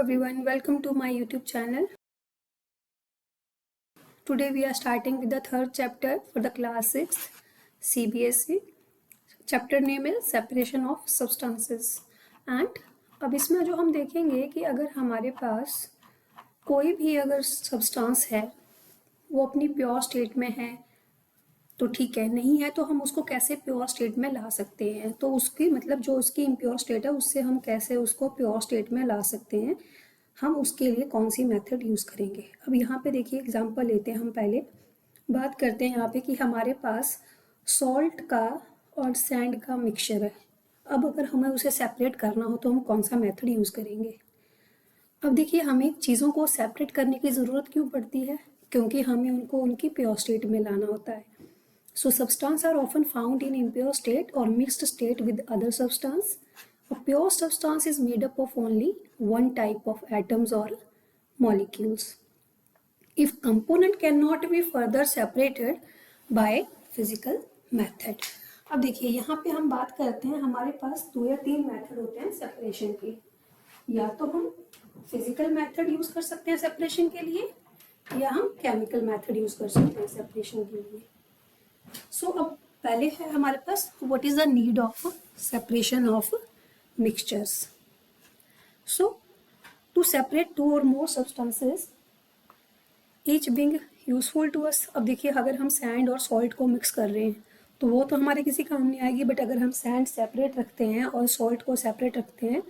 everyone, welcome to my YouTube channel. Today we are starting with the third chapter for the class 6 CBSE. Chapter name is Separation of Substances. And अब इसमें जो हम देखेंगे कि अगर हमारे पास कोई भी अगर सब्सटेंस है वो अपनी प्योर स्टेट में है तो ठीक है, नहीं है तो हम उसको कैसे प्योर स्टेट में ला सकते हैं। तो उसकी मतलब जो उसकी इम्प्योर स्टेट है उससे हम कैसे उसको प्योर स्टेट में ला सकते हैं, हम उसके लिए कौन सी मेथड यूज़ करेंगे। अब यहाँ पे देखिए एग्जांपल लेते हैं। हम पहले बात करते हैं यहाँ पे कि हमारे पास सॉल्ट का और सैंड का मिक्सचर है। अब अगर हमें उसे सेपरेट करना हो तो हम कौन सा मेथड यूज़ करेंगे। अब देखिए हमें चीज़ों को सेपरेट करने की ज़रूरत क्यों पड़ती है, क्योंकि हमें उनको उनकी प्योर स्टेट में लाना होता है। So substances are often found in impure state or mixed state with other substance. A pure substance is made up of only one type of atoms or molecules. If component cannot be further separated by physical method. अब देखिए यहाँ पे हम बात करते हैं, हमारे पास 2 या 3 मेथड होते हैं सेपरेशन के। या तो हम फिजिकल मेथड यूज कर सकते हैं सेपरेशन के लिए, या हम केमिकल मेथड यूज कर सकते हैं सेपरेशन के लिए। सो अब पहले है हमारे पास what is the need of separation of mixtures. So to separate 2 और more substances each being useful to us. अब देखिए अगर हम सैंड और सॉल्ट को मिक्स कर रहे हैं तो वो तो हमारे किसी काम नहीं आएगी, बट अगर हम सैंड सेपरेट रखते हैं और सॉल्ट को सेपरेट रखते हैं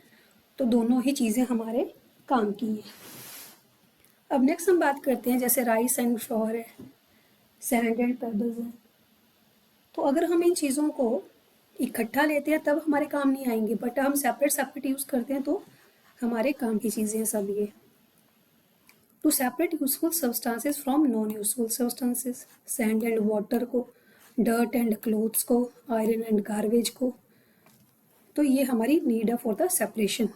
तो दोनों ही चीज़ें हमारे काम की है। अब नेक्स्ट हम बात करते हैं जैसे राइस एंड फ्लोर है, सैंड एंड पेबल्स है। तो अगर हम इन चीज़ों को इकट्ठा लेते हैं तब हमारे काम नहीं आएंगे, बट हम सेपरेट सेपरेट यूज़ करते हैं तो हमारे काम की चीज़ें हैं सब ये। To separate useful substances from non useful substances, sand and water को, डर्ट एंड क्लोथ्स को, आयरन एंड गार्बेज को, तो ये हमारी नीड है for the separation.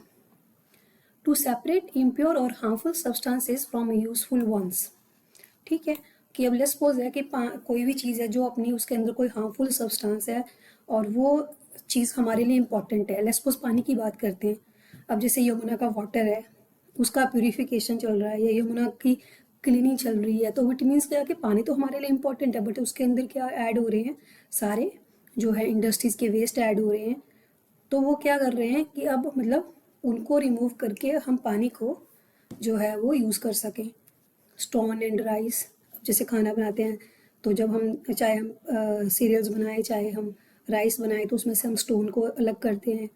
To separate impure और harmful substances from useful ones. ठीक है कि अब लेट्स सपोज है कि कोई भी चीज़ है जो अपनी उसके अंदर कोई हार्मफुल सब्सटेंस है और वो चीज़ हमारे लिए इम्पॉर्टेंट है। लेट्स सपोज पानी की बात करते हैं। अब जैसे यमुना का वाटर है, उसका प्यूरिफिकेशन चल रहा है या यमुना की क्लीनिंग चल रही है, तो इट मीन्स क्या कि पानी तो हमारे लिए इम्पॉर्टेंट है, बट उसके अंदर क्या ऐड हो रहे हैं, सारे जो है इंडस्ट्रीज़ के वेस्ट ऐड हो रहे हैं। तो वो क्या कर रहे हैं कि अब मतलब उनको रिमूव करके हम पानी को जो है वो यूज़ कर सकें। स्टोन एंड राइस, जैसे खाना बनाते हैं तो जब हम चाहे हम सीरियल्स बनाए चाहे हम राइस बनाए तो उसमें से हम स्टोन को अलग करते हैं।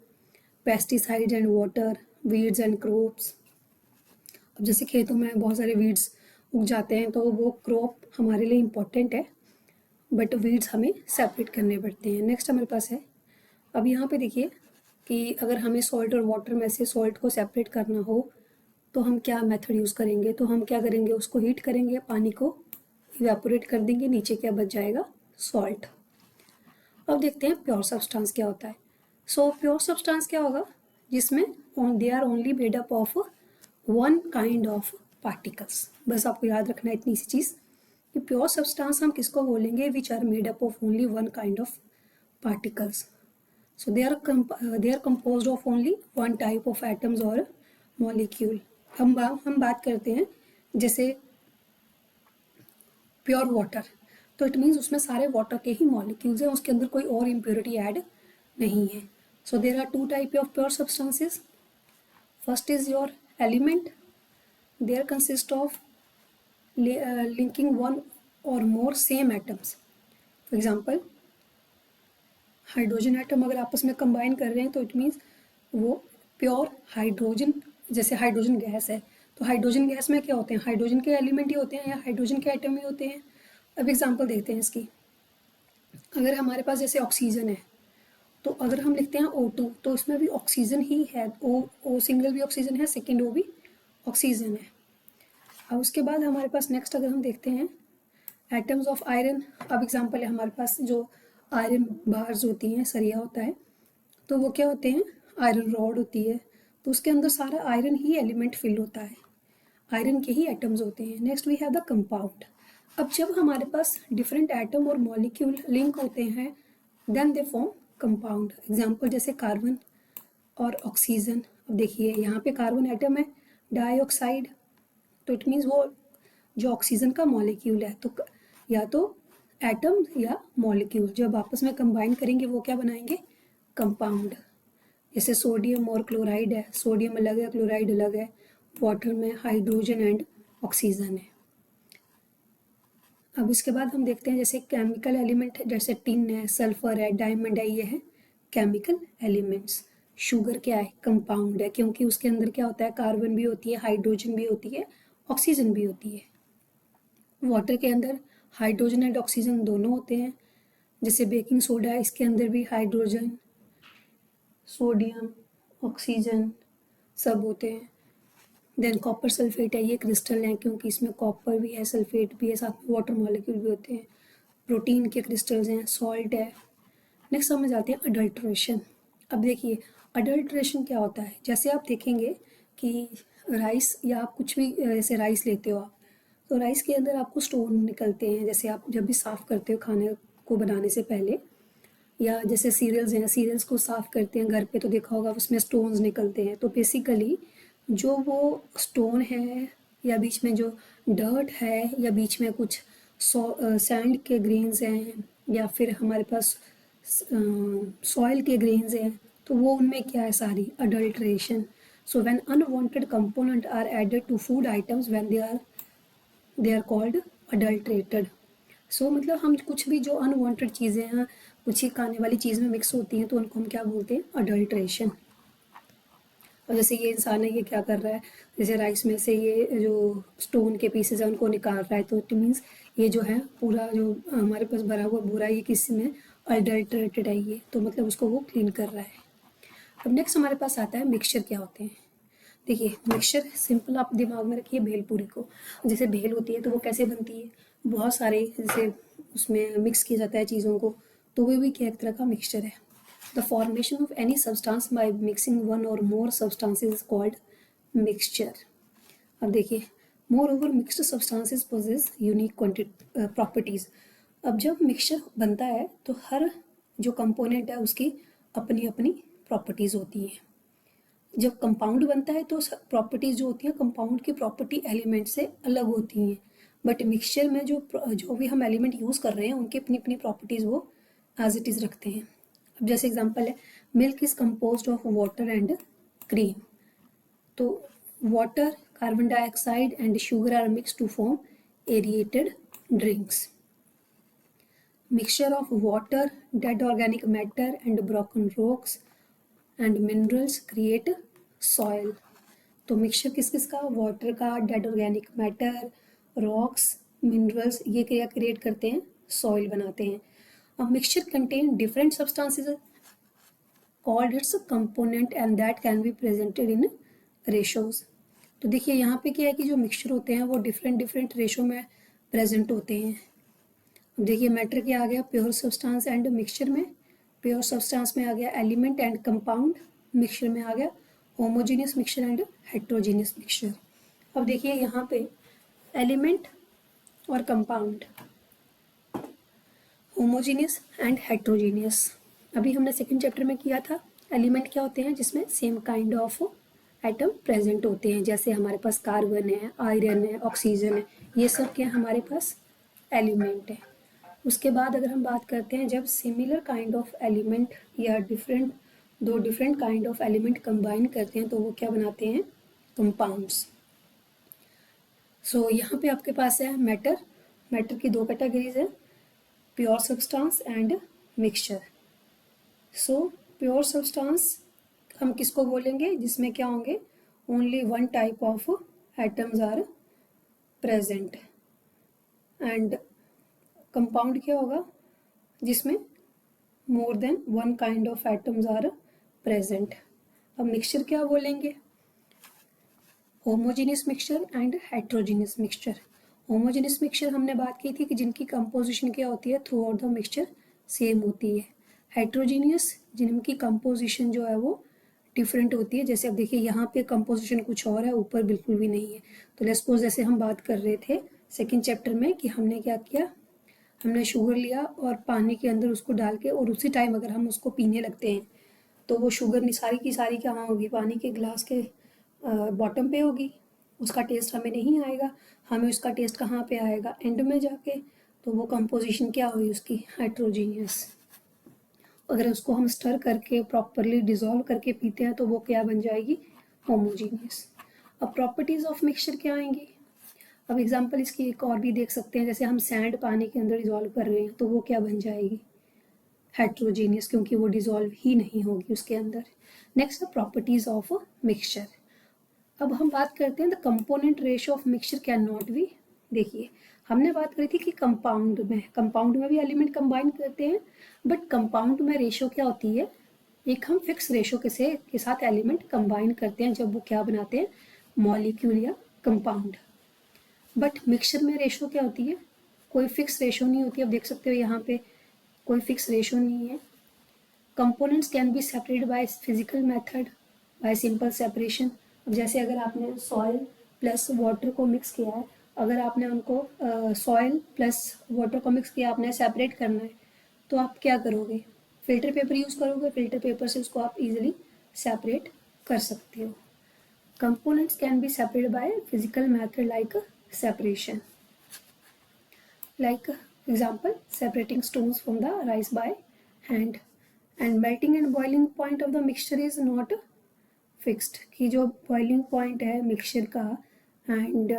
Pesticide and water, weeds and crops. अब जैसे खेतों में बहुत सारे वीड्स उग जाते हैं तो वो क्रॉप हमारे लिए इम्पॉर्टेंट है, बट वीड्स हमें सेपरेट करने पड़ते हैं। नेक्स्ट हमारे पास है, अब यहाँ पे देखिए कि अगर हमें सॉल्ट और वाटर में से सॉल्ट को सेपरेट करना हो तो हम क्या मेथड यूज़ करेंगे। तो हम क्या करेंगे, उसको हीट करेंगे, पानी को इवेपोरेट कर देंगे, नीचे क्या बच जाएगा, सॉल्ट। अब देखते हैं प्योर सब्सटेंस क्या होता है। सो प्योर सब्सटेंस क्या होगा, जिसमें they are only made up of one kind of particles. बस आपको याद रखना है इतनी सी चीज़ कि प्योर सब्सटेंस हम किसको बोलेंगे, which are made up of only one kind of particles. So they are composed of only one type of atoms और मॉलिक्यूल। हम बात करते हैं जैसे प्योर वाटर, तो इट मीन्स उसमें सारे वाटर के ही मॉलिक्यूल्स हैं, उसके अंदर कोई और इम्प्योरिटी ऐड नहीं है। So there are 2 type of pure substances. First is your element, there consist of linking one और more same atoms. For example hydrogen atom अगर आपस में कंबाइन कर रहे हैं तो इट मीन्स वो प्योर हाइड्रोजन, जैसे हाइड्रोजन गैस है तो हाइड्रोजन गैस में क्या होते हैं, हाइड्रोजन के एलिमेंट ही होते हैं या हाइड्रोजन के एटम ही होते हैं। अब एग्जांपल देखते हैं इसकी। अगर हमारे पास जैसे ऑक्सीजन है तो अगर हम लिखते हैं O2 तो इसमें भी ऑक्सीजन ही है, ओ सिंगल भी ऑक्सीजन है, सेकेंड O भी ऑक्सीजन है। अब उसके बाद हमारे पास नेक्स्ट अगर हम देखते हैं एटम्स ऑफ आयरन। अब एग्जाम्पल है हमारे पास जो आयरन बार्स होती हैं, सरिया होता है, तो वो क्या होते हैं, आयरन रॉड होती है, तो उसके अंदर सारा आयरन ही एलिमेंट फिल होता है, आयरन के ही एटम्स होते हैं। Next we have the compound. अब जब हमारे पास डिफरेंट एटम और मॉलिक्यूल लिंक होते हैं then they form compound. Example जैसे कार्बन और ऑक्सीजन। अब देखिए यहाँ पे कार्बन एटम है डाइऑक्साइड, तो इट मीन्स वो जो ऑक्सीजन का मॉलिक्यूल है, तो या तो एटम या मॉलिक्यूल जब आपस में कंबाइन करेंगे वो क्या बनाएंगे, कंपाउंड। जैसे सोडियम और क्लोराइड है, सोडियम अलग है, क्लोराइड अलग है। वाटर में हाइड्रोजन एंड ऑक्सीजन है। अब इसके बाद हम देखते हैं जैसे केमिकल एलिमेंट है, जैसे टिन है, सल्फर है, डायमंड है, ये है केमिकल एलिमेंट्स। शुगर क्या है, कंपाउंड है, क्योंकि उसके अंदर क्या होता है, कार्बन भी होती है, हाइड्रोजन भी होती है, ऑक्सीजन भी होती है। वाटर के अंदर हाइड्रोजन एंड ऑक्सीजन दोनों होते हैं। जैसे बेकिंग सोडा है, इसके अंदर भी हाइड्रोजन, सोडियम, ऑक्सीजन सब होते हैं। देन कॉपर सल्फेट है, ये क्रिस्टल है, क्योंकि इसमें कॉपर भी है, सल्फेट भी है, साथ में वाटर मॉलिक्यूल भी होते हैं। प्रोटीन के क्रिस्टल्स हैं, सॉल्ट है। नेक्स्ट समझ आते हैं अडल्ट्रेशन। अब देखिए अडल्ट्रेशन क्या होता है, जैसे आप देखेंगे कि राइस या आप कुछ भी जैसे राइस लेते हो आप, तो राइस के अंदर आपको स्टोन निकलते हैं, जैसे आप जब भी साफ़ करते हो खाने को बनाने से पहले, या जैसे सीरियल्स हैं, सीरियल्स को साफ़ करते हैं घर पे तो देखा होगा उसमें स्टोन्स निकलते हैं। तो बेसिकली जो वो स्टोन है या बीच में जो डर्ट है या बीच में कुछ सैंड के ग्रेन्स हैं या फिर हमारे पास सॉइल के ग्रेन्स हैं, तो वो उनमें क्या है, सारी adulteration. So when unwanted component are added to food items when they are called adulterated. So मतलब हम कुछ भी जो अनवांटेड चीज़ें हैं, कुछ ही खाने वाली चीज़ में मिक्स होती हैं, तो उनको हम क्या बोलते हैं, अडल्ट्रेशन। और जैसे ये इंसान है, ये क्या कर रहा है, जैसे राइस में से ये जो स्टोन के पीसेस हैं उनको निकाल रहा है, तो इट मीन्स ये जो है पूरा जो हमारे पास भरा हुआ बुरा ये किसी में अडल्ट्रेटेड है ये, तो मतलब उसको वो क्लीन कर रहा है। अब नेक्स्ट हमारे पास आता है मिक्सचर क्या होते हैं। देखिए मिक्सचर सिंपल आप दिमाग में रखिए भेलपूरी को। जैसे भेल होती है तो वो कैसे बनती है, बहुत सारे जैसे उसमें मिक्स किया जाता है चीज़ों को, तो वो भी क्या एक तरह का मिक्सचर है। The formation of any substance by mixing one और more substances is called mixture. अब देखिए moreover mixed substances possess unique properties. अब जब मिक्सचर बनता है तो हर जो कंपोनेंट है उसकी अपनी अपनी प्रॉपर्टीज़ होती हैं। जब कंपाउंड बनता है तो प्रॉपर्टीज़ जो होती हैं कंपाउंड की प्रॉपर्टी एलिमेंट से अलग होती हैं, बट मिक्सचर में जो भी हम एलिमेंट यूज़ कर रहे हैं उनकी अपनी अपनी प्रॉपर्टीज़ वो एज इट इज़ रखते हैं। अब जैसे एग्जांपल है, milk is composed of water and cream. तो water, carbon dioxide and sugar are mix to form aerated drinks. Mixture of water, dead organic matter and broken rocks and minerals create soil. तो mixture किस किस का, water का, dead organic matter, rocks, minerals, ये क्या create करते हैं, soil बनाते हैं। अब mixture contain different substances called its component and that can be presented in ratios. तो देखिए यहाँ पे क्या है कि जो मिक्सचर होते हैं वो डिफरेंट डिफरेंट रेशो में प्रेजेंट होते हैं। अब देखिए मैटर क्या आ गया, प्योर सब्सटेंस एंड मिक्सचर में, प्योर सब्सटेंस में आ गया एलिमेंट एंड कंपाउंड, मिक्सचर में आ गया homogeneous mixture and heterogeneous mixture. अब देखिए यहाँ पे एलिमेंट और कंपाउंड, होमोजीनियस एंड हेट्रोजीनियस, अभी हमने सेकंड चैप्टर में किया था। एलिमेंट क्या होते हैं, जिसमें same kind of atom present होते हैं, जैसे हमारे पास कार्बन है, आयरन है, ऑक्सीजन है, ये सब क्या हमारे पास एलिमेंट है। उसके बाद अगर हम बात करते हैं जब सिमिलर काइंड ऑफ एलिमेंट या दो different kind of element combine करते हैं तो वो क्या बनाते हैं, कंपाउंड्स। सो यहाँ पे आपके पास है मैटर, मैटर की दो कैटेगरीज है, pure substance and mixture. So pure substance हम किसको बोलेंगे, जिसमें क्या होंगे, only one type of atoms are present, and compound क्या होगा, जिसमें more than one kind of atoms are present. अब मिक्सचर क्या बोलेंगे, homogeneous mixture and heterogeneous mixture. Homogeneous mixture हमने बात की थी कि जिनकी कंपोजिशन क्या होती है, through out the mixture same होती है। हेट्रोजीनियस जिनकी कंपोजिशन जो है वो डिफरेंट होती है, जैसे अब देखिए यहाँ पे कंपोजिशन कुछ और है, ऊपर बिल्कुल भी नहीं है। तो लेट्स सपोज जैसे हम बात कर रहे थे सेकेंड चैप्टर में कि हमने क्या किया, हमने शुगर लिया और पानी के अंदर उसको डाल के और उसी टाइम अगर हम उसको पीने लगते हैं तो वो शुगर सारी की सारी क्या होगी, पानी के ग्लास के बॉटम पे होगी, उसका टेस्ट हमें नहीं आएगा। हमें उसका टेस्ट कहाँ पे आएगा, एंड में जाके। तो वो कंपोजिशन क्या हुई उसकी, हेट्रोजीनियस। अगर उसको हम स्टर करके प्रॉपरली डिजोल्व करके पीते हैं तो वो क्या बन जाएगी, होमोजीनियस। अब प्रॉपर्टीज ऑफ मिक्सचर क्या आएंगी, अब एग्जांपल इसकी एक और भी देख सकते हैं। जैसे हम सैंड पानी के अंदर डिजोल्व कर रहे हैं तो वो क्या बन जाएगी, हेट्रोजीनियस, क्योंकि वो डिजोल्व ही नहीं होगी उसके अंदर। Next, the properties of mixture. अब हम बात करते हैं the component ratio of mixture can not B. देखिए, हमने बात करी थी कि कंपाउंड में भी एलिमेंट कंबाइन करते हैं, बट कंपाउंड में रेशियो क्या होती है, एक हम फिक्स रेशियो के साथ एलिमेंट कंबाइन करते हैं जब वो क्या बनाते हैं, मॉलिक्यूल या कंपाउंड। बट मिक्सचर में रेशियो क्या होती है, कोई फिक्स रेशियो नहीं होती। अब देख सकते हो यहाँ पे कोई फिक्स रेशियो नहीं है। Components can be separated by physical method, bye simple separation. अब जैसे अगर आपने सॉइल प्लस वाटर को मिक्स किया है, अगर आपने उनको सॉइल प्लस वाटर को मिक्स किया, आपने सेपरेट करना है, तो आप क्या करोगे, फिल्टर पेपर यूज़ करोगे। फिल्टर पेपर से उसको आप इजीली सेपरेट कर सकते हो। Components can be separated by physical method like separation, like example, separating stones from the rice by hand, and melting and boiling point of the mixture is not fixed, कि जो boiling point है mixture का and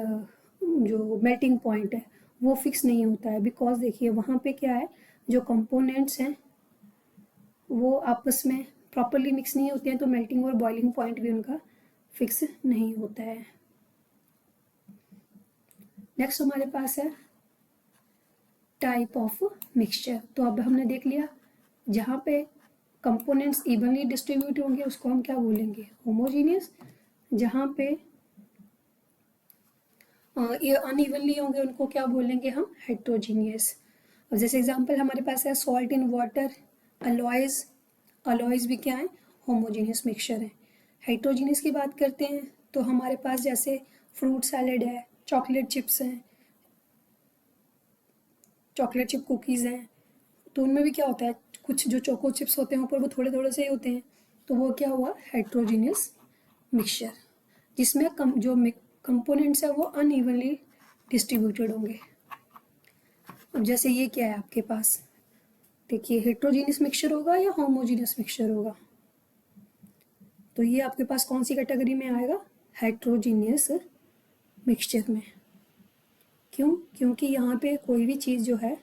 जो melting point है वो fix नहीं होता है। बिकॉज देखिए वहाँ पे क्या है, जो कंपोनेंट्स हैं वो आपस में प्रॉपरली मिक्स नहीं होते हैं, तो मेल्टिंग और बॉइलिंग पॉइंट भी उनका फिक्स नहीं होता है। नेक्स्ट हमारे पास है टाइप ऑफ मिक्सचर। तो अब हमने देख लिया, जहाँ पे कंपोनेंट्स इवनली डिस्ट्रीब्यूट होंगे उसको हम क्या बोलेंगे, होमोजीनियस। जहाँ पे ये अनइवनली होंगे उनको क्या बोलेंगे हम, हेट्रोजीनियस। अब जैसे एग्जांपल हमारे पास है salt in water, alloys. Alloys भी क्या है, होमोजीनियस मिक्सचर है। हेट्रोजीनियस की बात करते हैं तो हमारे पास जैसे फ्रूट सैलेड है, चॉकलेट चिप्स हैं, चॉकलेट चिप कुकीज़ हैं, तो उनमें भी क्या होता है, कुछ जो चोको चिप्स होते हैं ऊपर वो थोड़े थोड़े से ही होते हैं, तो वो क्या हुआ, हेट्रोजीनियस मिक्सचर, जिसमें जो कंपोनेंट्स है वो अनइवनली डिस्ट्रीब्यूटेड होंगे। अब जैसे ये क्या है आपके पास, देखिए हेट्रोजीनियस मिक्सचर होगा या होमोजीनियस मिक्सचर होगा, तो ये आपके पास कौन सी कैटेगरी में आएगा, हेट्रोजीनियस मिक्सचर में। क्यों, क्योंकि यहाँ पे कोई भी चीज़ जो है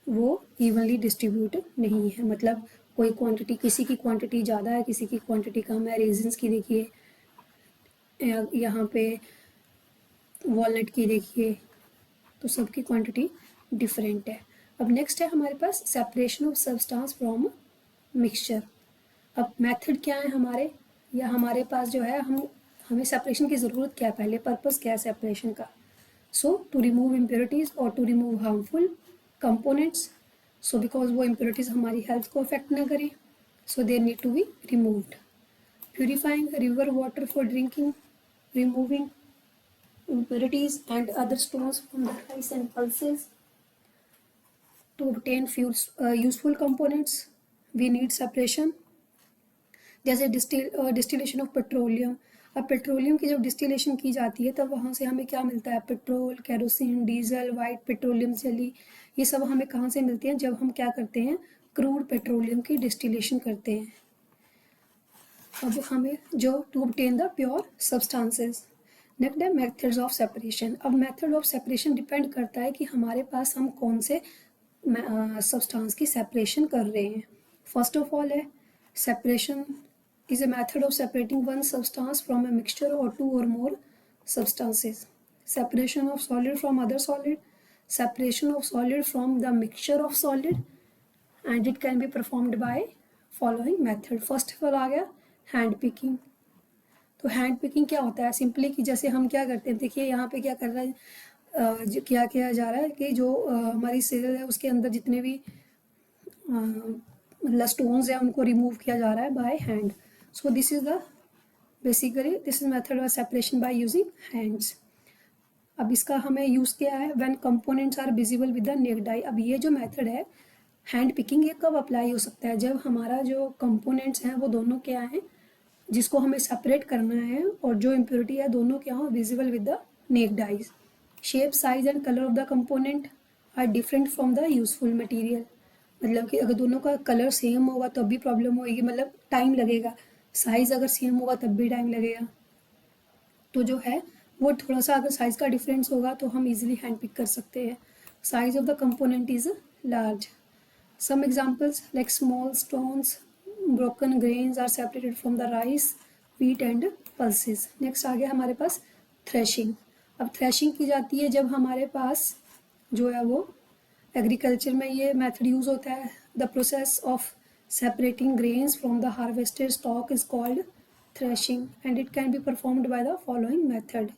वो इवनली डिस्ट्रीब्यूट नहीं है। मतलब कोई क्वांटिटी, किसी की क्वांटिटी ज़्यादा है, किसी की क्वांटिटी कम है। रेजिन्स की देखिए, यहाँ पे वॉलनट की देखिए, तो सबकी क्वांटिटी डिफरेंट है। अब नेक्स्ट है हमारे पास separation of substance from mixture. अब मेथड क्या है हमारे, या हमारे पास जो है हमें सेपरेशन की ज़रूरत क्या है, पहले पर्पस क्या है सेपरेशन का। सो टू रिमूव इम्प्योरिटीज़ और to remove harmful components. So because वो इम्प्योरिटीज़ हमारी हेल्थ को अफेक्ट ना करें, so they need to be removed. Purifying river water for drinking, removing impurities and other stones from the rice and pulses. To obtain useful components, we need separation. जैसे distillation of petroleum. अब petroleum की जब distillation की जाती है तब वहाँ से हमें क्या मिलता है, petrol, kerosene, diesel, white petroleum jelly, ये सब हमें कहाँ से मिलती हैं, जब हम क्या करते हैं, क्रूड पेट्रोलियम की डिस्टिलेशन करते हैं। अब हमें जो to obtain the pure substances. Next है मेथड्स ऑफ सेपरेशन। अब मेथड ऑफ सेपरेशन डिपेंड करता है कि हमारे पास हम कौन से सब्सटेंस की सेपरेशन कर रहे हैं। फर्स्ट ऑफ ऑल है separation is a method of separating one substance from a mixture or two or more substances. Separation of solid from other solid, separation of solid from the mixture of solid, and it can be performed by following method. First of all आ गया hand picking. तो hand picking क्या होता है, simply कि जैसे हम क्या करते हैं, देखिए यहाँ पे क्या कर रहा है, क्या किया जा रहा है कि जो हमारी सेल है उसके अंदर जितने भी मतलब स्टोन्स हैं उनको रिमूव किया जा रहा है by hand. So this is the basically this is method of separation by using hands. अब इसका हमें यूज़ क्या है, when components are visible with the naked eye. अब ये जो मेथड है हैंड पिकिंग, ये कब अप्लाई हो सकता है, जब हमारा जो कंपोनेंट्स हैं वो दोनों क्या हैं, जिसको हमें सेपरेट करना है, और जो इम्प्योरिटी है दोनों क्या हो, visible with the naked eyes. Shape, size and colour of the component are different from the useful material. मतलब कि अगर दोनों का कलर सेम होगा तब भी प्रॉब्लम होगी, मतलब टाइम लगेगा। साइज अगर सेम होगा तब भी टाइम लगेगा। तो जो है वो थोड़ा सा अगर साइज़ का डिफरेंस होगा तो हम इजीली हैंड पिक कर सकते हैं। Size of the component is large. Some examples like small stones, broken grains are separated from the rice, wheat and pulses. Next आ गया हमारे पास थ्रेशिंग। अब थ्रेशिंग की जाती है जब हमारे पास जो है वो एग्रीकल्चर में ये मेथड यूज़ होता है। The process of separating grains from the harvested stalk is called threshing and it can be performed by the following method.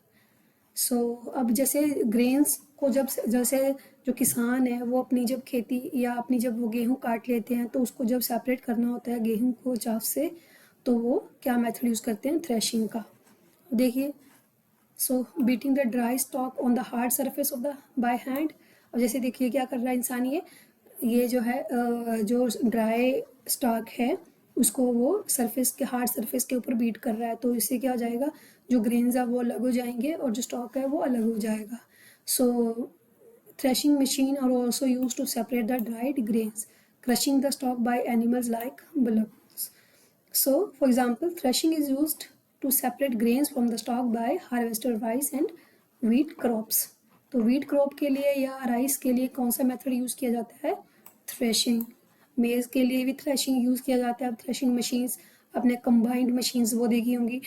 So अब जैसे ग्रेन्स को जैसे जो किसान है वो अपनी जब खेती या अपनी जब वो गेहूँ काट लेते हैं तो उसको जब सेपरेट करना होता है गेहूँ को चाफ से, तो वो क्या मेथड यूज़ करते हैं, थ्रेशिंग का। देखिए, so beating the dry stalk on the hard surface of the by hand. अब जैसे देखिए क्या कर रहा है इंसान, ये जो है जो ड्राई स्टॉक है उसको वो सरफेस के हार्ड सरफेस के ऊपर बीट कर रहा है, तो इससे क्या हो जाएगा, जो ग्रेन्स है वो अलग हो जाएंगे और जो स्टॉक है वो अलग हो जाएगा। So threshing machine are also use to separate the dried grains, crushing the stalk by animals like bullocks. So, for example, threshing is used to separate grains from the stalk by harvested rice and wheat crops. तो wheat crop के लिए या rice के लिए कौन सा method use किया जाता है, थ्रेशिंग। मेज के लिए भी थ्रेशिंग यूज़ किया जाता है। अब थ्रेशिंग मशीन्स, अपने कंबाइंड मशीन्स वो देखी होंगी,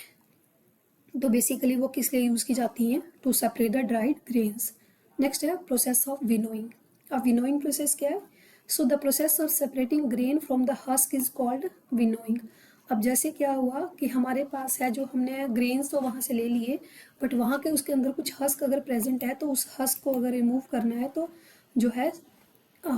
तो बेसिकली वो किस लिए यूज़ की जाती हैं, to separate the dried grains. Next है प्रोसेस ऑफ विनोइंग। अब विनोइंग प्रोसेस क्या है, so the process of separating grain from the husk is called winnowing. अब जैसे क्या हुआ कि हमारे पास है, जो हमने ग्रेन्स तो वहाँ से ले लिए, बट वहाँ के उसके अंदर कुछ हस्क अगर प्रेजेंट है, तो उस हस्क को अगर रिमूव करना है तो जो है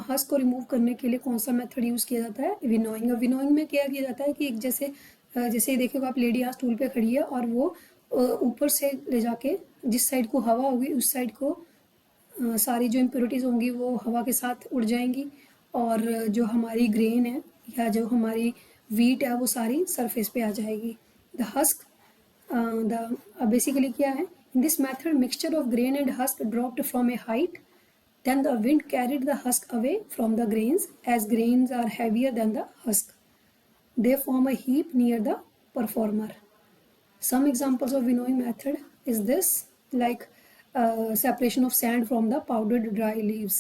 हस्क को रिमूव करने के लिए कौन सा मेथड यूज़ किया जाता है, विनोइंग। और विनोइंग में क्या किया जाता है कि एक जैसे देखिएगा आप, लेडी यहाँ स्टूल पे खड़ी है और वो ऊपर से ले जाके जिस साइड को हवा होगी उस साइड को सारी जो इम्प्योरिटीज़ होंगी वो हवा के साथ उड़ जाएंगी, और जो हमारी ग्रेन है या जो हमारी वीट है वो सारी सरफेस पे आ जाएगी। द हस्क द बेसिकली क्या है, in this method mixture of grain and husk dropped from A height, then the wind carried the husk away from the grains. As grains are heavier than the husk, they form a heap near the performer. Some examples of winnowing method is this, like separation of sand from the powdered dry leaves.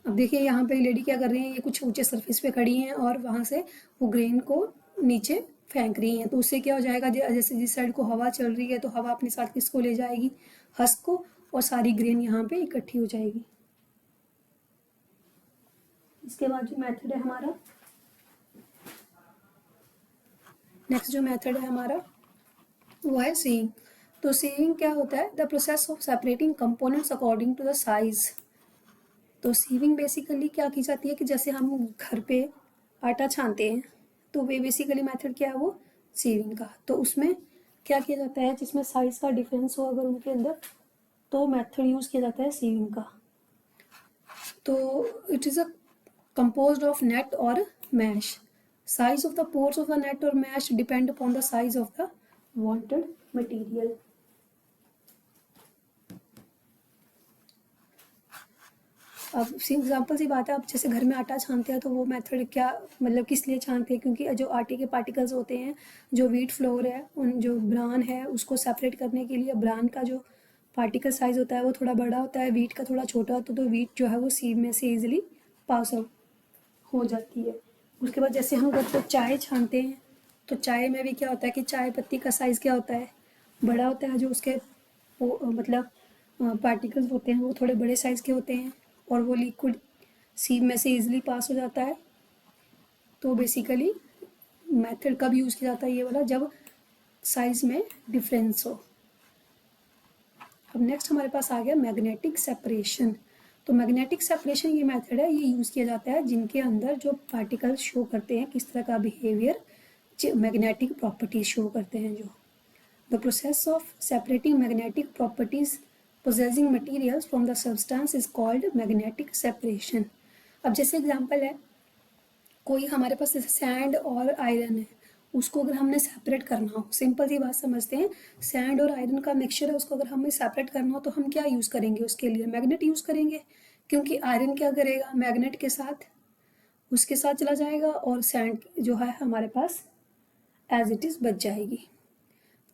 अब देखिए यहाँ पे lady क्या कर रही हैं, ये कुछ ऊंचे सरफेस पे खड़ी हैं और वहाँ से वो ग्रेन को नीचे फेंक रही हैं, तो उससे क्या हो जाएगा, जैसे जिस साइड को हवा चल रही है तो हवा अपने साथ किसको ले जाएगी, हस्क को, और सारी ग्रेन यहाँ पे इकट्ठी हो जाएगी। इसके बाद जो मेथड है हमारा, नेक्स्ट जो मेथड है हमारा वो है सीइंग। तो सीइंग क्या होता है, the process of separating components according to the size. तो सीविंग बेसिकली क्या की जाती है कि जैसे हम घर पे आटा छानते हैं, तो वे बेसिकली मेथड क्या है वो सीविंग का। तो उसमें क्या किया जाता है, जिसमें साइज का डिफरेंस हो अगर उनके अंदर, तो मेथड यूज़ किया जाता है सीविंग का। तो it is a composed of net or mesh. Size of the pores of the net or mesh depend upon the size of the wanted material. अब एग्जाम्पल सी बात है, अब जैसे घर में आटा छानते हैं तो वो मेथड क्या, मतलब किस लिए छानते हैं, क्योंकि जो आटे के पार्टिकल्स होते हैं, जो व्हीट फ्लोर है, उन जो ब्रान है उसको सेपरेट करने के लिए ब्रान का जो पार्टिकल साइज होता है वो थोड़ा बड़ा होता है, व्हीट का थोड़ा छोटा होता है, तो व्हीट जो है वो सीव में से ईजिली पास आउट हो जाती है। उसके बाद जैसे हम घर पर चाय छानते हैं, तो चाय में भी क्या होता है कि चाय पत्ती का साइज़ क्या होता है, बड़ा होता है, जो उसके वो मतलब पार्टिकल्स होते हैं वो थोड़े बड़े साइज़ के होते हैं, और वो लिक्विड सीप में से इजीली पास हो जाता है। तो बेसिकली मेथड कब यूज़ किया जाता है ये वाला, जब साइज़ में डिफरेंस हो। अब नेक्स्ट हमारे पास आ गया मैग्नेटिक सेपरेशन। तो मैग्नेटिक सेपरेशन ये मेथड है, ये यूज़ किया जाता है जिनके अंदर जो पार्टिकल्स शो करते हैं किस तरह का बिहेवियर, मैग्नेटिक प्रॉपर्टीज शो करते हैं जो। The process of separating magnetic properties possessing materials from the substance is called magnetic separation. अब जैसे एग्जांपल है, कोई हमारे पास जैसे सैंड और आयरन है, उसको अगर हमने सेपरेट करना हो, सिंपल सी बात समझते हैं, सैंड और आयरन का मिक्सचर है, उसको अगर हमें सेपरेट करना हो तो हम क्या यूज़ करेंगे, उसके लिए मैग्नेट यूज़ करेंगे, क्योंकि आयरन क्या करेगा, मैग्नेट के साथ उसके साथ चला जाएगा और सैंड जो है हमारे पास एज इट इज़ बच जाएगी।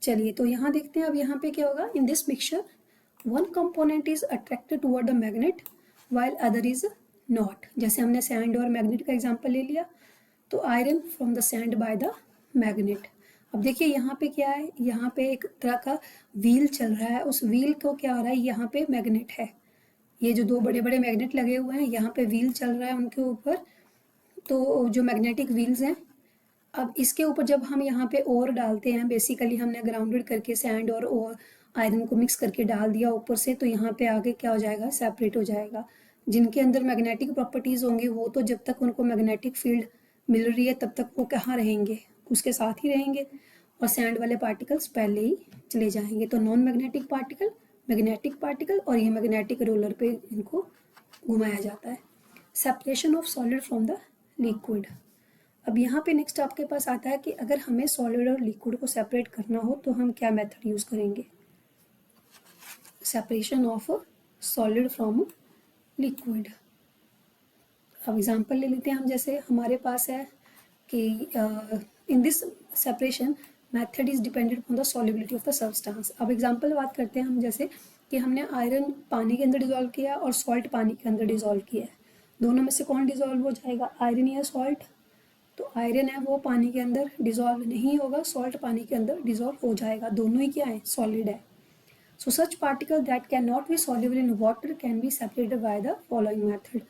चलिए तो यहाँ देखते हैं अब यहाँ पे क्या होगा, in this mixture one component is attracted toward the magnet while other is not. जैसे हमने सैंड और मैग्नेट का एग्जांपल ले लिया, तो iron from the sand by the magnet. अब देखिए यहाँ पे क्या है, यहाँ पे एक तरह का व्हील चल रहा है, उस व्हील को क्या हो रहा है, यहाँ पे मैग्नेट है, ये जो दो बड़े बड़े मैग्नेट लगे हुए हैं यहाँ पे व्हील चल रहा है उनके ऊपर, तो जो मैग्नेटिक व्हील्स हैं, अब इसके ऊपर जब हम यहाँ पे ओर डालते हैं, बेसिकली हमने ग्राउंडेड करके सैंड और आयरन को मिक्स करके डाल दिया ऊपर से, तो यहाँ पे आगे क्या हो जाएगा, सेपरेट हो जाएगा। जिनके अंदर मैग्नेटिक प्रॉपर्टीज़ होंगी वो तो जब तक उनको मैग्नेटिक फील्ड मिल रही है तब तक वो कहाँ रहेंगे, उसके साथ ही रहेंगे, और सैंड वाले पार्टिकल्स पहले ही चले जाएंगे। तो non magnetic particle, magnetic particle, और ये मैग्नेटिक रोलर पे इनको घुमाया जाता है। Separation of solid from the liquid. अब यहाँ पे नेक्स्ट आपके पास आता है कि अगर हमें सॉलिड और लिक्विड को सेपरेट करना हो तो हम क्या मेथड यूज़ करेंगे, separation of solid from liquid. अब एग्जांपल ले लेते हैं हम, जैसे हमारे पास है कि in this separation method is dependent on the solubility of the substance. अब एग्जांपल बात करते हैं हम, जैसे कि हमने आयरन पानी के अंदर डिजोल्व किया और सॉल्ट पानी के अंदर डिजोल्व किया है, दोनों में से कौन डिजोल्व हो जाएगा, आयरन या सॉल्ट। तो आयरन है वो पानी के अंदर डिजोल्व नहीं होगा, सॉल्ट पानी के अंदर डिजोल्व हो जाएगा, दोनों ही क्या है, सॉलिड है। So such particle that can not be soluble in water can be separated by the following method,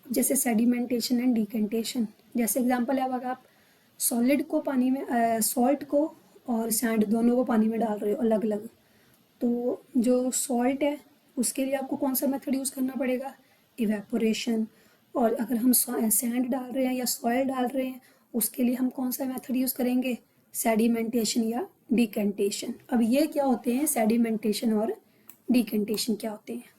जैसे सेडिमेंटेशन एंड डिकेंटेशन। जैसे एग्जांपल है, अगर आप सॉलिड को पानी में, सॉल्ट को और सैंड दोनों को पानी में डाल रहे हो अलग अलग, तो जो सॉल्ट है उसके लिए आपको कौन सा मेथड यूज़ करना पड़ेगा, इवेपोरेशन। और अगर हम सैंड डाल रहे हैं या सॉइल डाल रहे हैं उसके लिए हम कौन सा मेथड यूज़ करेंगे, सेडिमेंटेशन या डिकेंटेशन। अब ये क्या होते हैं, सेडिमेंटेशन और डिकेंटेशन क्या होते हैं।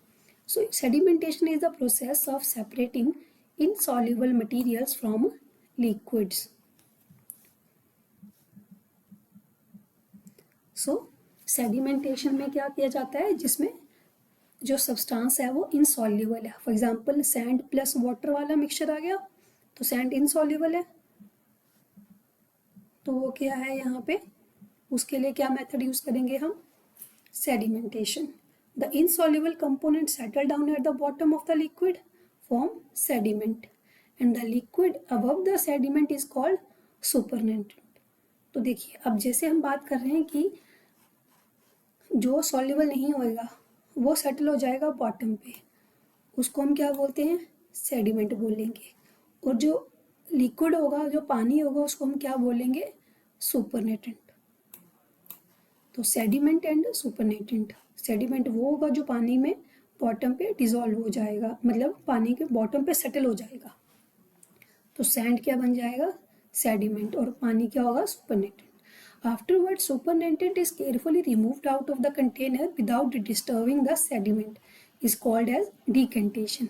So sedimentation is the process of separating insoluble materials from liquids. So sedimentation में क्या किया जाता है, जिसमें जो सब्सटेंस है वो इनसॉल्युबल है। For example sand plus water वाला मिक्सचर आ गया तो सैंड इनसॉल्युबल है, तो वो क्या है यहाँ पे, उसके लिए क्या मेथड यूज करेंगे हम, sedimentation. The insoluble component settle down at the bottom of the liquid form sediment and the liquid above the sediment is called supernatant. तो देखिए अब जैसे हम बात कर रहे हैं कि जो सॉल्युबल नहीं होएगा वो सेटल हो जाएगा बॉटम पे, उसको हम क्या बोलते हैं, सेडिमेंट बोलेंगे। और जो लिक्विड होगा, जो पानी होगा, उसको हम क्या बोलेंगे, सुपरनेटेंट। तो सेडिमेंट एंड सुपरनेटेंट, सेडिमेंट वो होगा जो पानी में बॉटम पे डिजोल्व हो जाएगा, मतलब पानी के बॉटम पे सेटल हो जाएगा, तो सैंड क्या बन जाएगा, सेडिमेंट, और पानी क्या होगा, supernatant. Afterwards, supernatant is carefully removed out of the container without disturbing the sediment is called as decantation।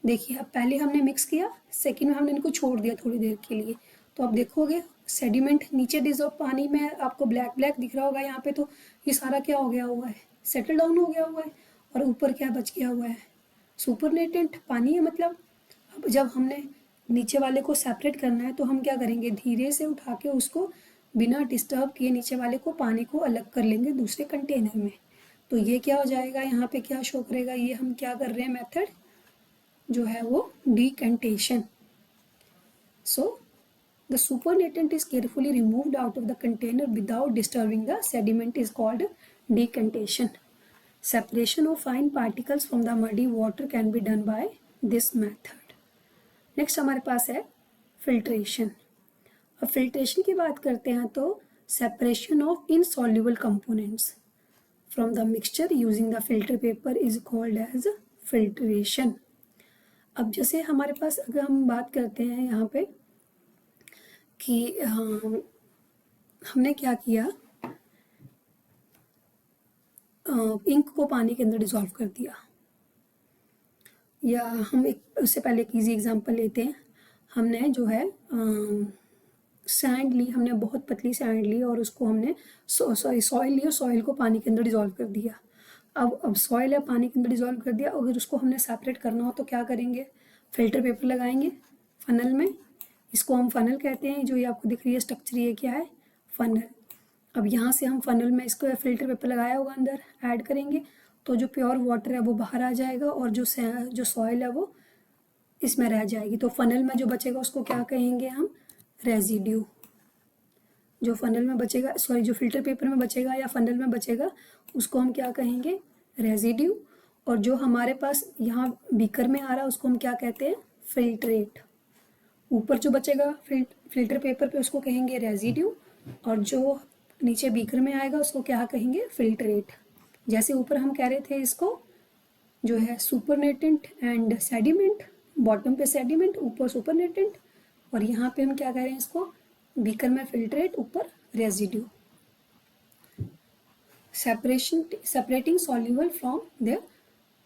देखिए अब पहले हमने मिक्स किया, सेकेंड में हमने इनको छोड़ दिया थोड़ी देर के लिए, तो अब देखोगे सेडिमेंट नीचे डिजॉल्व पानी में आपको ब्लैक ब्लैक दिख रहा होगा यहाँ पे, तो ये सारा क्या हो गया हुआ है, सेटल डाउन हो गया हुआ है, और ऊपर क्या बच गया हुआ है, सुपरनेटेंट पानी है। मतलब अब जब हमने नीचे वाले को सेपरेट करना है तो हम क्या करेंगे, धीरे से उठा के उसको बिना डिस्टर्ब किए नीचे वाले को पानी को अलग कर लेंगे दूसरे कंटेनर में, तो ये क्या हो जाएगा, यहाँ पे क्या शो करेगा, ये हम क्या कर रहे हैं, मेथड जो है वो decantation. So the supernatant is carefully removed out of the container without disturbing the sediment is called decantation. Separation of fine particles from the muddy water can be done by this method. Next हमारे पास है filtration. अब filtration की बात करते हैं तो separation of insoluble components from the mixture using the filter paper is called as filtration. अब जैसे हमारे पास अगर हम बात करते हैं यहाँ पे कि हमने क्या किया, इंक को पानी के अंदर डिसॉल्व कर दिया, या हम एक उससे पहले एक ईजी एग्जांपल लेते हैं, हमने जो है सैंड ली, हमने बहुत पतली सैंड ली और उसको हमने सॉइल ली और सॉइल को पानी के अंदर डिज़ोल्व कर दिया। अब सॉइल है, पानी के अंदर डिज़ोल्व कर दिया, अगर उसको हमने सेपरेट करना हो तो क्या करेंगे, फ़िल्टर पेपर लगाएंगे फ़नल में। इसको हम फ़नल कहते हैं। जो ये आपको दिख रही है स्ट्रक्चर, ये क्या है, फ़नल। अब यहाँ से हम फ़नल में इसको फ़िल्टर पेपर लगाया होगा अंदर ऐड करेंगे तो जो प्योर वाटर है वो बाहर आ जाएगा और जो सॉइल है वो इसमें रह जाएगी। तो फ़नल में जो बचेगा उसको क्या कहेंगे हम, रेजिड्यू। जो फ़नल में बचेगा, सॉरी, जो फ़िल्टर पेपर में बचेगा या फ़नल में बचेगा उसको हम क्या कहेंगे, रेजिड्यू। और जो हमारे पास यहाँ बीकर में आ रहा है उसको हम क्या कहते हैं, फ़िल्ट्रेट। ऊपर जो बचेगा फ़िल्टर पेपर पे उसको कहेंगे रेजिड्यू और जो नीचे बीकर में आएगा उसको क्या कहेंगे, फ़िल्ट्रेट। जैसे ऊपर हम कह रहे थे इसको जो है सुपरनेटेंट एंड सेडिमेंट, बॉटम पे सेडिमेंट, ऊपर सुपरनेटेंट, और यहाँ पे हम क्या कह रहे हैं इसको, बीकर में फ़िल्ट्रेट, ऊपर residue. Separating soluble from their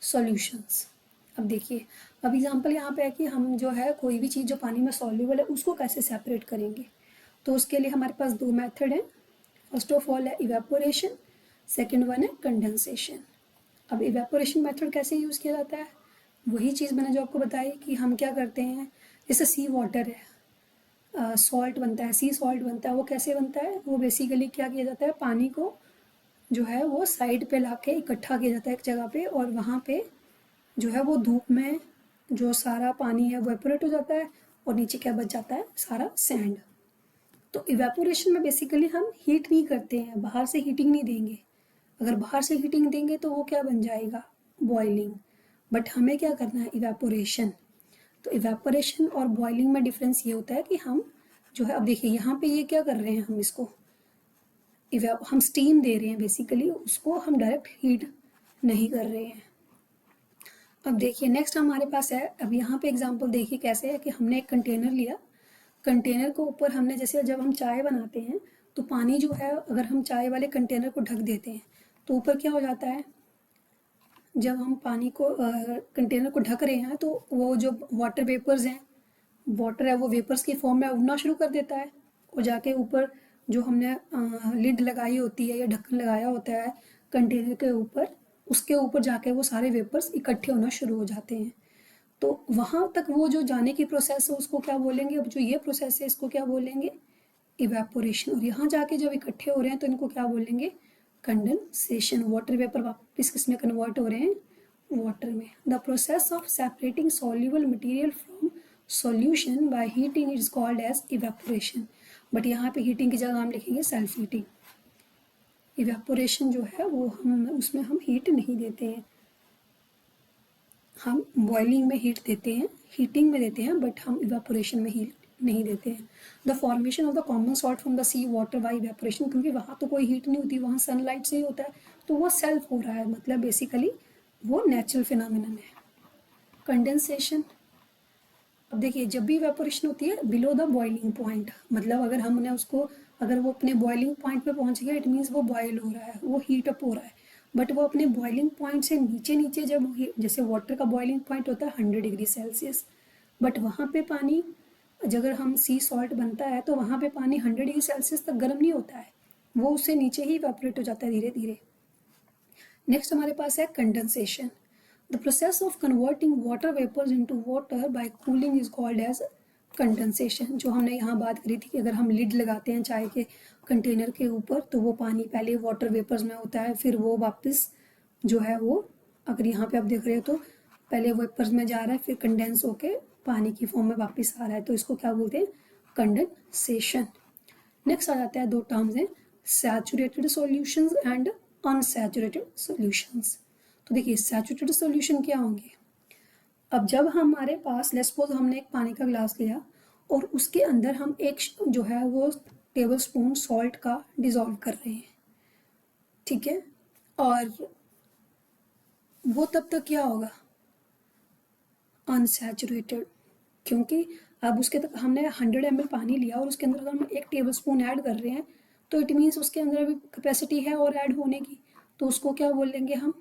solutions. अब देखिए, अब एग्जांपल यहाँ पे है कि हम जो है कोई भी चीज़ जो पानी में सॉल्यूबल है उसको कैसे सेपरेट करेंगे। तो उसके लिए हमारे पास दो मेथड हैं। फर्स्ट ऑफ ऑल है इवेपोरेशन, सेकेंड वन है कंडेंसेशन। अब इवेपोरेशन मेथड कैसे यूज़ किया जाता है, वही चीज़ मैंने जो आपको बताई कि हम क्या करते हैं, जैसे सी वाटर है, सॉल्ट बनता है, सी सॉल्ट बनता है, वो कैसे बनता है, वो बेसिकली क्या किया जाता है, पानी को जो है वो साइड पे लाके इकट्ठा किया जाता है एक जगह पे और वहाँ पे जो है वो धूप में जो सारा पानी है वो एवपोरेट हो जाता है और नीचे क्या बच जाता है, सारा सैंड। तो इवेपोरेशन में बेसिकली हम हीट नहीं करते हैं, बाहर से हीटिंग नहीं देंगे। अगर बाहर से हीटिंग देंगे तो वो क्या बन जाएगा, बॉइलिंग। बट हमें क्या करना है, इवेपोरेशन। तो इवेपोरेशन और बॉइलिंग में डिफरेंस ये होता है कि हम जो है, अब देखिए यहाँ पे ये क्या कर रहे हैं, हम इसको हम स्टीम दे रहे हैं बेसिकली, उसको हम डायरेक्ट हीट नहीं कर रहे हैं। अब देखिए नेक्स्ट हमारे पास है, अब यहाँ पे एग्जांपल देखिए कैसे है कि हमने एक कंटेनर लिया, कंटेनर को ऊपर हमने, जैसे जब हम चाय बनाते हैं तो पानी जो है अगर हम चाय वाले कंटेनर को ढक देते हैं तो ऊपर क्या हो जाता है, जब हम पानी को कंटेनर को ढक रहे हैं तो वो जो वाटर वेपर्स हैं, वाटर है वो वेपर्स की फॉर्म में उड़ना शुरू कर देता है और जाके ऊपर जो हमने लिड लगाई होती है या ढक्कन लगाया होता है कंटेनर के ऊपर, उसके ऊपर जाके वो सारे वेपर्स इकट्ठे होना शुरू हो जाते हैं। तो वहाँ तक वो जो जाने की प्रोसेस है उसको क्या बोलेंगे, अब जो ये प्रोसेस है इसको क्या बोलेंगे, इवेपोरेशन। और यहाँ जाके जब इकट्ठे हो रहे हैं तो इनको क्या बोलेंगे, कंडेंसेशन। वाटर वेपर वापस किस में कन्वर्ट हो रहे हैं, वाटर में। The process of separating soluble material from solution by heating is called as evaporation. But यहाँ पे हीटिंग की जगह हम लिखेंगे सेल्फ हीटिंग। इवेपोरेशन जो है वो हम उसमें हम हीट नहीं देते हैं, हम बॉइलिंग में हीट देते हैं, हीटिंग में देते हैं, बट हम इवेपोरेशन में हीट नहीं देते हैं। The formation of the common salt from the sea water by evaporation, क्योंकि वहाँ तो कोई हीट नहीं होती, वहाँ सनलाइट से ही होता है, तो वो सेल्फ हो रहा है, मतलब बेसिकली वो नेचुरल फिनोमिनन है। कंडेंसेशन, अब देखिए जब भी इवेपोरेशन होती है बिलो द बॉइलिंग पॉइंट, मतलब अगर हमने उसको, अगर वो अपने बॉइलिंग पॉइंट पे पहुंच गया इट मीन्स वो बॉयल हो रहा है, वो हीट अप हो रहा है। बट वो अपने बॉइलिंग पॉइंट से नीचे नीचे जब जैसे वाटर का बॉइलिंग पॉइंट होता है 100 डिग्री सेल्सियस, बट वहाँ पे पानी, अगर हम सी सॉल्ट बनता है तो वहाँ पे पानी 100 डिग्री सेल्सियस तक गर्म नहीं होता है, वो उससे नीचे ही इवेपोरेट हो जाता है धीरे धीरे। नेक्स्ट हमारे पास है condensation. The process of converting water vapours into water by cooling is called as condensation. जो हमने यहाँ बात करी थी कि अगर हम लिड लगाते हैं चाय के कंटेनर के ऊपर तो वो पानी पहले वाटर वेपर्स में होता है, फिर वो वापस जो है वो, अगर यहाँ पे आप देख रहे हो तो पहले वेपर्स में जा रहा है फिर कंडेंस होके पानी की फॉर्म में वापस आ रहा है, तो इसको क्या बोलते हैं, कंडेंसेशन। नेक्स्ट आ जाता है, दो टर्म्स हैं, saturated solutions and unsaturated solutions. तो देखिए सैचुरेटेड सॉल्यूशन क्या होंगे, अब जब हमारे पास लेट्स सपोज हमने एक पानी का ग्लास लिया और उसके अंदर हम एक जो है वो टेबल स्पून सॉल्ट का डिजोल्व कर रहे हैं, ठीक है, और वो तब तक क्या होगा, अनसैचुरेटेड, क्योंकि अब उसके तक हमने 100 ml पानी लिया और उसके अंदर अगर हम 1 टेबल स्पून ऐड कर रहे हैं तो इट मीन्स उसके अंदर भी कैपेसिटी है और ऐड होने की, तो उसको क्या बोलेंगे हम,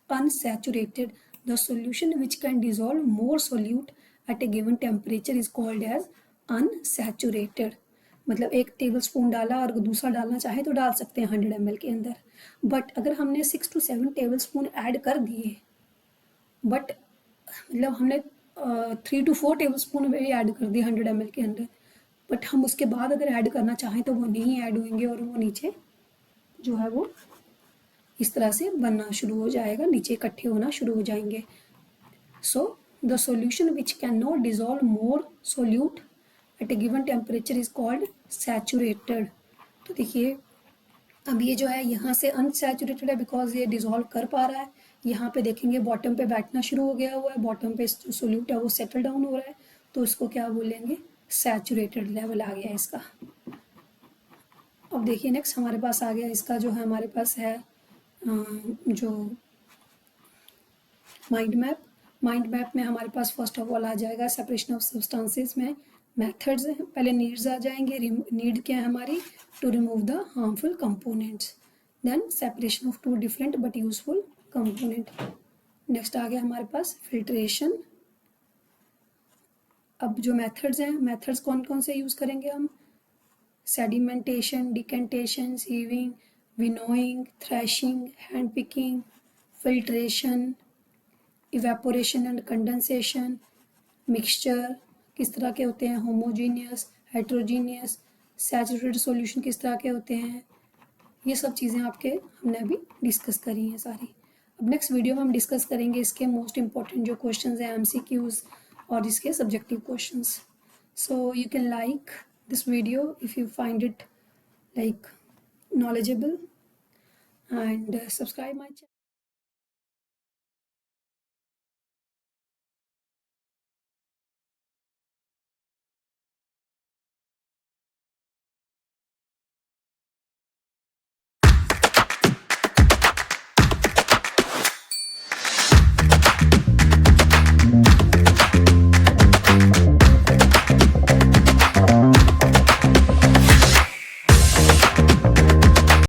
unsaturated. The solution which can dissolve more solute at a given temperature is called as unsaturated. मतलब 1 टेबलस्पून डाला और दूसरा डालना चाहे तो डाल सकते हैं 100 ml के अंदर। बट अगर हमने 6 to 7 टेबलस्पून ऐड कर दिए, बट मतलब हमने 3 to 4 टेबलस्पून भी ऐड कर दिए 100 ml के अंदर, बट हम उसके बाद अगर ऐड करना चाहें तो वो नहीं ऐड होंगे और वो नीचे जो है वो इस तरह से बनना शुरू हो जाएगा, नीचे इकट्ठे होना शुरू हो जाएंगे। So the solution which can not dissolve more solute at a given temperature is called saturated. तो देखिए अब ये जो है यहाँ से अनसैचुरेटेड है बिकॉज ये डिजॉल्व कर पा रहा है। यहाँ पे देखेंगे बॉटम पे बैठना शुरू हो गया हुआ है, बॉटम पे जो सोल्यूट है वो सेटल डाउन हो रहा है, तो इसको क्या बोलेंगे, सैचुरेटेड लेवल आ गया इसका। अब देखिए नेक्स्ट हमारे पास आ गया इसका जो है हमारे पास है जो माइंड मैप। माइंड मैप में हमारे पास फर्स्ट ऑफ ऑल आ जाएगा सेपरेशन ऑफ सब्सटेंसेस में मेथड्स हैं, पहले नीड्स आ जाएंगे। नीड क्या है हमारी, to remove the harmful components, then separation of two different but useful component. Next आ गया हमारे पास फिल्ट्रेशन। अब जो मेथड्स हैं, मेथड्स कौन कौन से यूज़ करेंगे हम, sedimentation, decantation, sieving, winnowing, threshing, hand picking, filtration, evaporation and condensation, mixture किस तरह के होते हैं, होमोजीनियस, हेट्रोजीनियस, सैचुरेटेड सॉल्यूशन किस तरह के होते हैं, ये सब चीज़ें आपके हमने अभी डिस्कस करी हैं सारी। अब नेक्स्ट वीडियो में हम डिस्कस करेंगे इसके मोस्ट इंपॉर्टेंट जो क्वेश्चंस हैं एमसीक्यूज और इसके subjective questions. So you can like this video if you find it like knowledgeable and subscribe my channel.